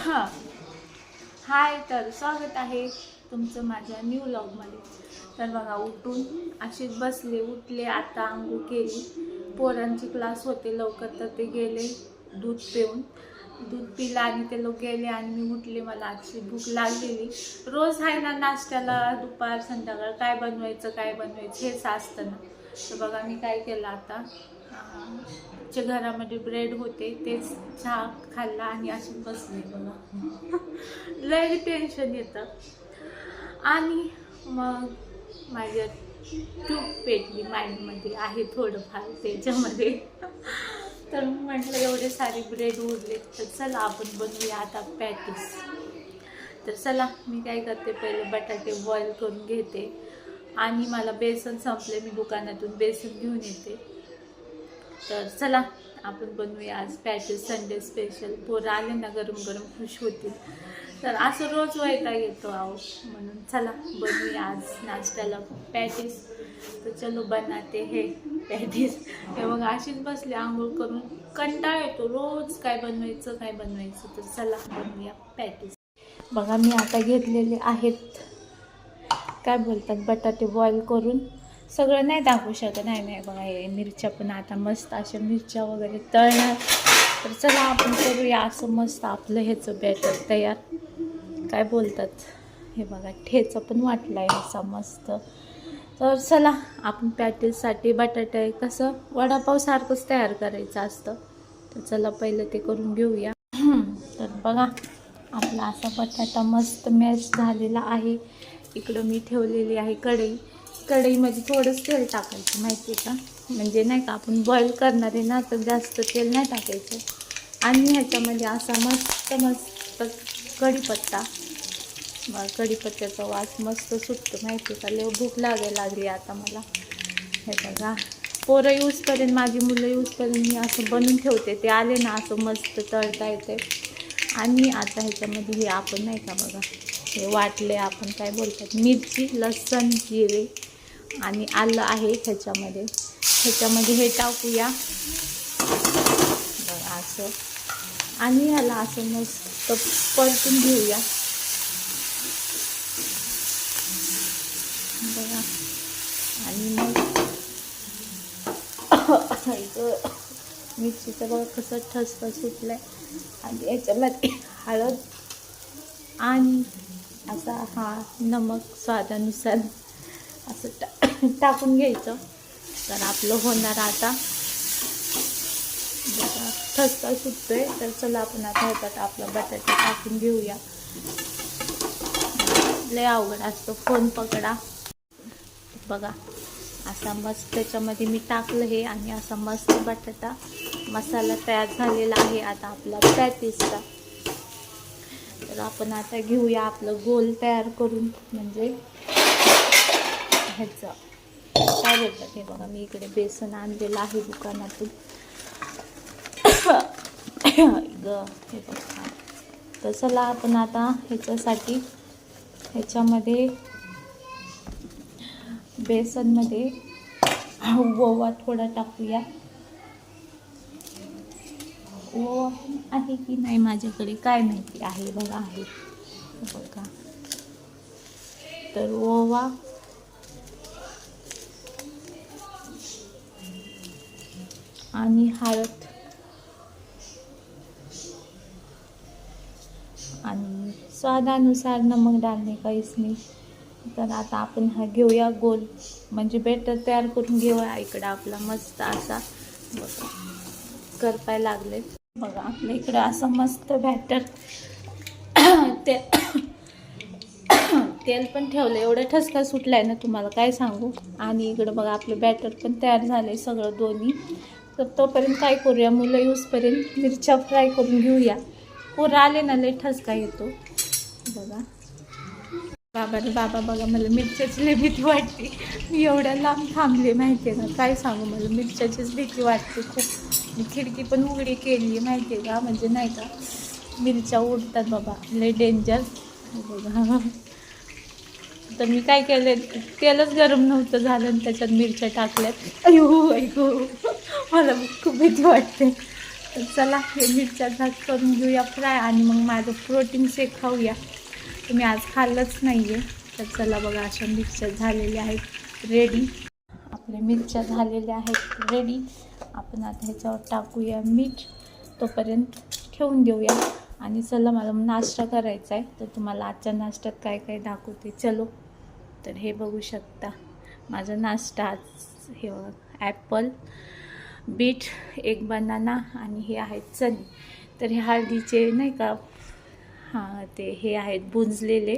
हाय, तर स्वागत आहे तुमचं माझ्या न्यू व्लॉगमध्ये. तर बघा, उठून अशीच बसले, उठले, आता अंघोळ केली. पोरांची क्लास होते लवकर, तर ते गेले दूध पिलं आणि ते लोक गेले आणि मी उठले. मला आजची भूक लागलेली. रोज आहे ना नाश्त्याला दुपार संध्याकाळ काय बनवायचं हेच असतं ना. तर बघा मी काय केलं आता, च्या घरामध्ये ब्रेड होते तेच चहा खाल्ला आणि अशी बसले. बघा लय टेन्शन येतं. आणि मग माझ्या ट्यूब पेटली माइंडमध्ये आहे थोडंफार त्याच्यामध्ये. तर म्हटलं एवढे सारे ब्रेड उरले तर चला आपण बनवूया आता पॅटीस. तर चला मी काय करते, पहिले बटाटे बॉईल करून घेते आणि मला बेसन संपले, मी दुकानातून बेसन घेऊन येते. तर चला आपण बनवूया आज पॅटीस. Sunday special. पोरं आले ना गरम गरम खुश होतील. तर असं रोज वैताग येतो आहो, म्हणून चला बनवूया आज नाश्त्याला पॅटीस. तर चलो बनाते हे पॅटीस. हे बघा अशीच बसले आंघोळ करून, कंटाळा येतो रोज काय बनवायचं. तर चला बनवूया पॅटीस. बघा मी आता घेतलेले आहेत काय बोलतात बटाटे बॉईल करून. सगळं नाही दाखवू शकत, नाही बघा हे मिरच्या पण आता मस्त अशा मिरच्या वगैरे तळणार. तर चला आपण करूया असं मस्त आपलं ह्याचं बॅटर तयार. काय बोलतात हे बघा, ठेचा पण वाटला आहे असा मस्त. तर चला आपण पॅटीससाठी बटाटे कसं वडापावसारखंच तयार करायचं असतं. तर चला पहिलं ते करून घेऊया. तर बघा आपला असा बटाटा मस्त मॅश झालेला आहे. इकडं मी ठेवलेली आहे कढईमध्ये थोडंच तेल टाकायचं माहिती आहे का, म्हणजे नाही का आपण बॉईल करणार आहे ना, तर जास्त तेल नाही टाकायचं. आणि ह्याच्यामध्ये असा मस्त कढीपत्ता, कढीपत्त्याचा वास मस्त सुटतो माहिती आहे का. लय भूक लागली आता मला. हे बघा पोरं येऊसपर्यंत, माझी मुलं येऊसपर्यंत मी असं बनवून ठेवते. ते आले ना असं मस्त तळता येते. आणि आता ह्याच्यामध्ये हे आपण नाही का बघा हे वाटले आपण काय बोलतात मिरची, लसूण, जिरे आणि आलं आहे ह्याच्यामध्ये हे टाकूया बघा असं. आणि ह्याला असं मस्त परतून घेऊया बघा. आणि मग मिरचीचं बघा कसं ठसका सुटलं आहे. आणि याच्यामध्ये हळद आणि असा नमक स्वादानुसार असं टाकून घ्यायचं. तर आपलं होणार आता बघा ठसका सुटतोय. तर चला आपण आता ह्याच्यात आपला बटाटा टाकून घेऊया. लय अवघड असतं, फोन पकडा. बघा असा मस्त त्याच्यामध्ये मी टाकलं हे आणि असा मस्त बटाटा मसाला तयार झालेला आहे आता आपला पॅटीसचा. तर आपण आता घेऊया आपलं गोल तयार करून, म्हणजे ह्याचं काय बोलतात हे बघा. मी इकडे बेसन आणलेलं आहे दुकानातून. हे बघा. तर चला आपण आता ह्याच्यासाठी ह्याच्यामध्ये बेसनमध्ये ओवा थोडा टाकूया. ओवा आहे की नाही माझ्याकडे काय माहिती, आहे बघा आहे बघा. तर ओवा आणि हळद आणि स्वादानुसार नमक डालणे का इसमें. तर आता आपण हा घेऊया गोल, म्हणजे बेटर तयार करून घेऊया. इकडं आपला मस्त असा बघा करपाय लागले बघा आपल्या इकडं असं मस्त बॅटर तेल पण ठेवलं. एवढं ठसका सुटलाय ना तुम्हाला काय सांगू. आणि इकडं बघा आपलं बॅटर पण तयार झालंय सगळं दोन्ही. तर तोपर्यंत काय करूया, मुलं येऊसपर्यंत मिरच्या फ्राय करून घेऊया. पोरं आले ना लय ठसका येतो बघा. बाबा बघा मला मिरच्याची लय भीती वाटते. मी एवढ्या लांब थांबले माहिती आहे का, काय सांगू. मला मिरच्याचीच भीती वाटते खूप. मी खिडकी पण उघडी केली आहे माहिती आहे का, म्हणजे नाही का मिरच्या उडतात बाबा, लय डेंजर बघा. तर मी काय केलं, तेलच गरम नव्हतं झालं आणि त्याच्यात मिरच्या टाकल्यात. ऐकू मला खूप भीती वाटते. तर चला हे मिरच्या झाक करून घेऊया फ्राय आणि मग माझं प्रोटीन शेक खाऊया. तर मी आज खाल्लंच नाही आहे. तर चला बघा अशा मिरच्या झालेल्या आहेत रेडी. आपल्या मिरच्या झालेल्या आहेत रेडी. आपण आता ह्याच्यावर टाकूया मीठ. तोपर्यंत ठेवून देऊया आणि चला मला नाश्ता करायचा आहे. तर तुम्हाला आजच्या नाश्त्यात काय काय दाखवते चलो. तर हे बघू शकता माझा नाश्ता आज. हे बघा ॲपल, बीट, एक बनाना आणि हे आहेत चणे. तर हे हळदीचे नाही का, हां ते हे आहेत बुंजलेले.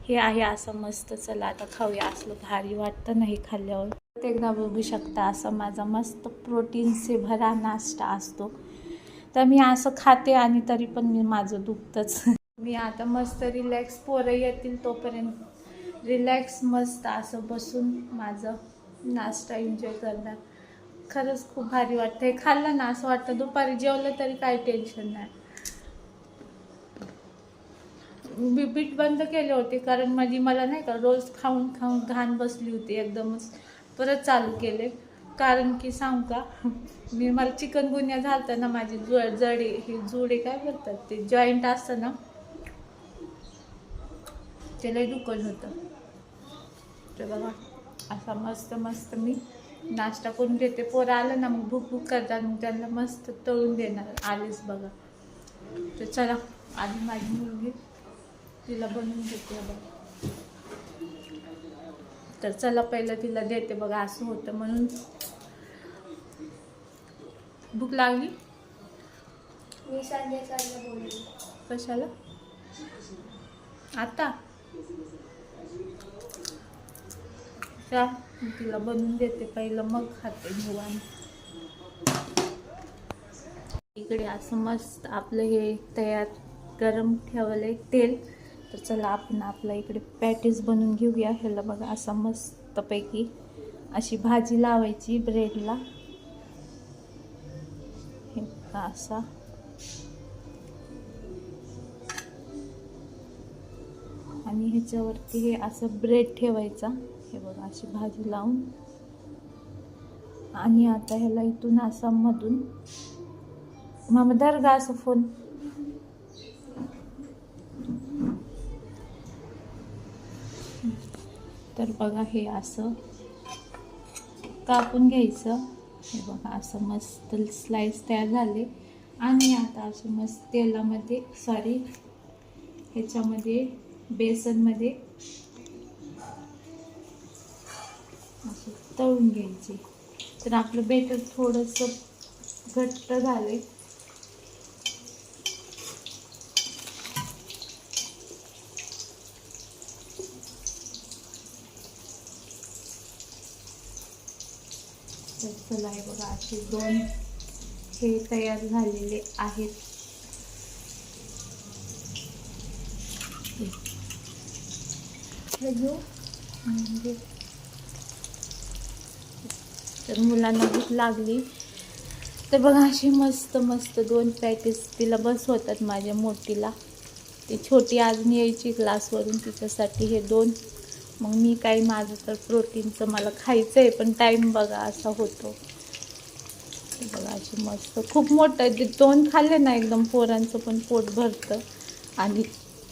हे आहे असं मस्त. चला आता खाऊया. असलं भारी वाटतं नाही खाल्ल्यावर. एकदा बघू शकता असा माझा मस्त प्रोटीनचे भरा नाश्ता असतो. तर मी असं खाते आणि तरी पण माझं दुखतंच. मी आता मस्त रिलॅक्स, पोरं येतील तोपर्यंत रिलॅक्स मस्त असं बसून माझं नाश्ता एन्जॉय करणार. खरंच खूप भारी वाटतं. हे खाल्लं ना असं वाटतं दुपारी जेवलं तरी काही टेन्शन नाही. मी बीट बंद केले होते कारण मला नाही का रोज खाऊन खाऊन घाण बसली होती एकदमच. परत चालू केले कारण की सांगू का, मला चिकनगुन्या झालतं ना. माझी जडे हे जुडे काय बोलतात ते जॉईंट असतं ना, त्याला दुखत होतं. तर बघा असा मस्त मस्त मी नाश्ता करून घेते. पोरं आलं ना मग भूक भूक करतात, मग त्यांना मस्त तळून देणार. आलेच बघा. तर चला आधी माझी मुलगी तिला बनवून देते बघा. तर चला पहिलं तिला देते बघा. असं होतं म्हणून. भूक लागली मी संध्याकाळला बोलली. कशाला आता का तिला बनवून देते पहिलं मग खाते निवांत. इकडे असं मस्त आपलं हे तयार गरम ठेवलंय तेल. तर चला आपण आपला इकडे पॅटीस बनवून घेऊया. ह्याला बघा असा मस्तपैकी अशी भाजी लावायची ब्रेडला. हे बघा असा. आणि ह्याच्यावरती हे असं ब्रेड ठेवायचा. हे बघा अशी भाजी लावून. आणि आता ह्याला इथून असा मधून मामा दर्गा असं फोन. तर बघा हे असं कापून घ्यायचं. हे बघा असं मस्त स्लाइस तयार झाले. आणि आता असे मस्त तेलामध्ये ह्याच्यामध्ये बेसनमध्ये असं तळून घ्यायचे. तर आपलं बेटर थोडंसं घट्ट झाले. तर चला हे बघा असे 2 हे तयार झालेले आहेत. तर मुलांना भूक लागली तर बघा अशी मस्त मस्त 2 पॅटीस तिला बसवतात माझ्या मोठीला. ती छोटी अजून यायची क्लासवरून, तिच्यासाठी हे 2. मग मी काही माझं तर प्रोटीनचं मला खायचं आहे पण टाईम बघा असा होतो. बघा अशी मस्त खूप मोठं 2 खाल्ले ना एकदम पोरांचं पण पोट भरतं. आणि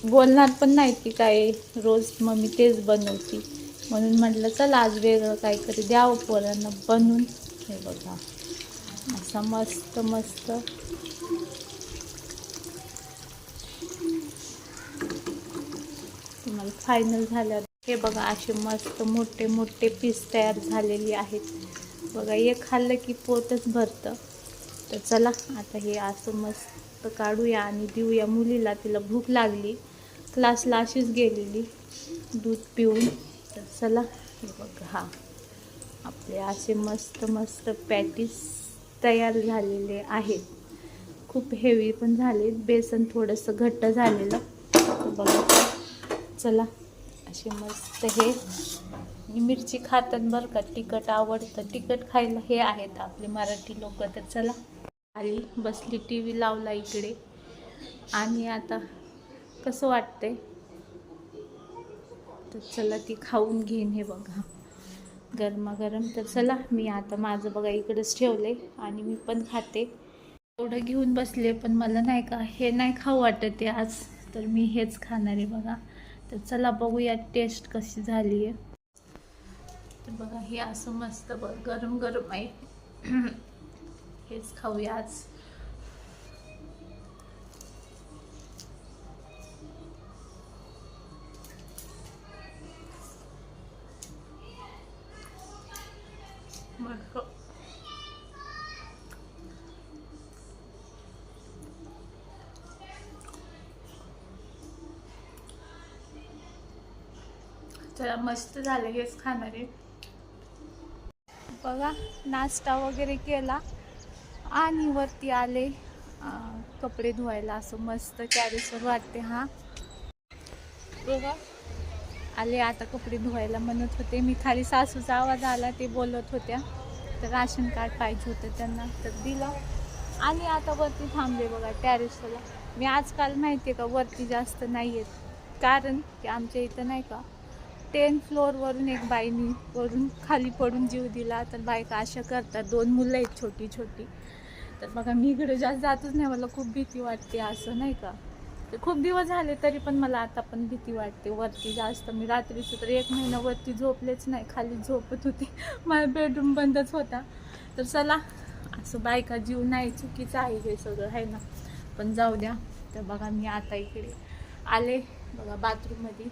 बोलणार पण नाही की काय रोज मम्मी तेच बनवती. म्हणून म्हटलं चला आज वेगळं काहीतरी द्यावं पोरांना बनवून. हे बघा असा मस्त मस्त. तुम्हाला फायनल झाल्यावर हे बघा असे मस्त मोठे मोठे पीस तयार झालेले आहेत. बघा एक खाल्लं की पोटच भरतं. तर चला आता हे असं मस्त काढूया आणि देऊया मुलीला. तिला भूक लागली, क्लासला अशीच गेलेली दूध पिऊन. तर चला हे बघा हा आपले असे मस्त मस्त पॅटीस तयार झालेले आहेत. खूप हेवी पण झाले. बेसन थोडंसं घट्ट झालेलं. बघा चला असे मस्त हे मिरची खातात बरं का, तिखट आवडतं. तिखट खायला हे आहेत आपले मराठी लोक. तर चला आली बसली, टी व्ही लावला इकडे. आणि आता कसं वाटतंय तर चला ती खाऊन घेईन. हे बघा गरमागरम. तर चला मी आता माझं बघा इकडेच ठेवले आणि मी पण खाते. एवढं घेऊन बसले, पण मला नाही का हे नाही खाऊ वाटत आहे आज, तर मी हेच खाणार आहे बघा. तर चला बघूया टेस्ट कशी झाली आहे. तर बघा हे असं मस्त बघ गरम गरम आहे. हेच खाऊया आज. मस्त. चला मस्त झालं, हेच खाणार आहे. बघा नाश्ता वगैरे केला आणि वरती आले कपडे धुवायला. असं मस्त टेरेसवर वाटते. हा बघा आले आता कपडे धुवायला. म्हणत होते मी खाली, सासूचा आवाज आला, ते बोलत होत्या तर राशन कार्ड पाहिजे होतं त्यांना, तर दिलं. आणि आता वरती थांबले बघा टेरेसला. मी आजकाल माहिती आहे का वरती जास्त नाही येत, कारण की आमच्या इथं नाही का 10th फ्लोअरवरून एक बाईनी वरून खाली पडून जीव दिला. तर बायका अशा करतात, 2 मुलं आहेत छोटी छोटी. तर बघा मी इकडे जास्त जातच नाही, मला खूप भीती वाटते असं नाही का. तर खूप दिवस झाले तरी पण मला आता पण भीती वाटते वरती जास्त. मी रात्रीचं तर 1 महिना वरती झोपलेच नाही, खाली झोपत होते. माझा बेडरूम बंदच होता. तर चला असं बायका जीव नाही, चुकीचं आहे हे सगळं आहे ना, पण जाऊ द्या. तर बघा मी आता इकडे आले बघा बाथरूममध्ये,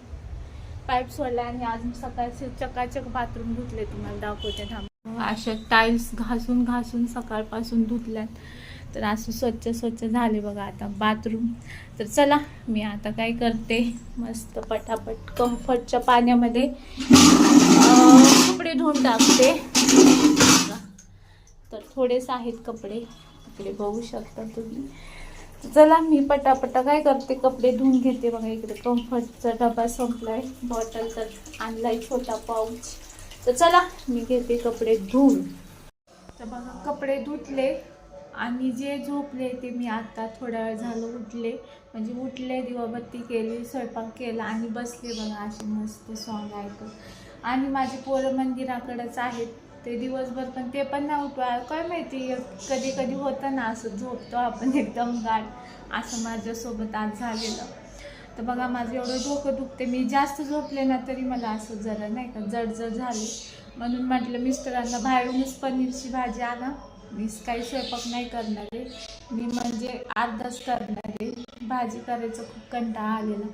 पाईप सोडला आणि अजून सकाळचे चकाचक बाथरूम धुतले. तुम्हाला दाखवते थांबा. अशा टाईल्स घासून घासून सकाळपासून धुतल्यात. तर असं स्वच्छ झाले बघा आता बाथरूम. तर चला मी आता काय करते, मस्त पटापट कम्फर्टच्या पाण्यामध्ये कपडे धुवून टाकते. तर थोडेच आहेत कपडे, इकडे बघू शकता तुम्ही. चला मी पटापटा काय करते, कपडे धुवून घेते. बघा इकडे कम्फर्टचा डबा संपलाय, बॉटल तर आणलाय छोटा पाऊच. तर चला मी घेते कपडे धुवून. तर बघा कपडे धुतले आणि जे झोपले ते मी आता थोड्या वेळ झालं उठले, म्हणजे उठले, दिवाबत्ती केली, स्वयंपाक केला आणि बसले बघा असे मस्त सॉंग ऐकत. आणि माझी पोरं मंदिराकडेच आहेत, ते दिवसभर पण ते पण नाही उठवा, काय माहिती कधी कधी होतं ना असं, झोपतो आपण एकदम गाढ. असं माझ्यासोबत आज झालेलं. तर बघा माझं एवढं डोकं दुखते, मी जास्त झोपले ना तरी मला असं जरा नाही का जडजड झाली. म्हणून म्हटलं मिस्टरांना बाहेरूनच पनीरची भाजी आणा, मी काही स्वयंपाक नाही करणार आहे, मी म्हणजे अर्धाच करणार आहे, भाजी करायचं खूप कंटाळा आलेला.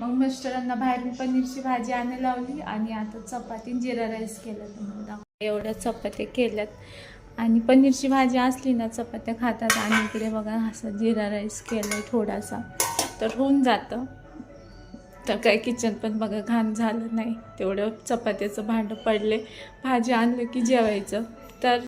मग मिस्टरांना बाहेरून पनीरची भाजी आणायला लावली आणि आता चपाती जिरा राईस केला. तुम्हाला एवढ्या चपात्या केल्यात आणि पनीरची भाजी असली ना चपात्या खातात. आणि इकडे बघा असं जिरा राईस केलं थोडासा, तर होऊन जातं. तर काय किचन पण बघा घाण झालं नाही, तेवढं चपात्याचं भांडं पडले, भाजी आणलं की जेवायचं. तर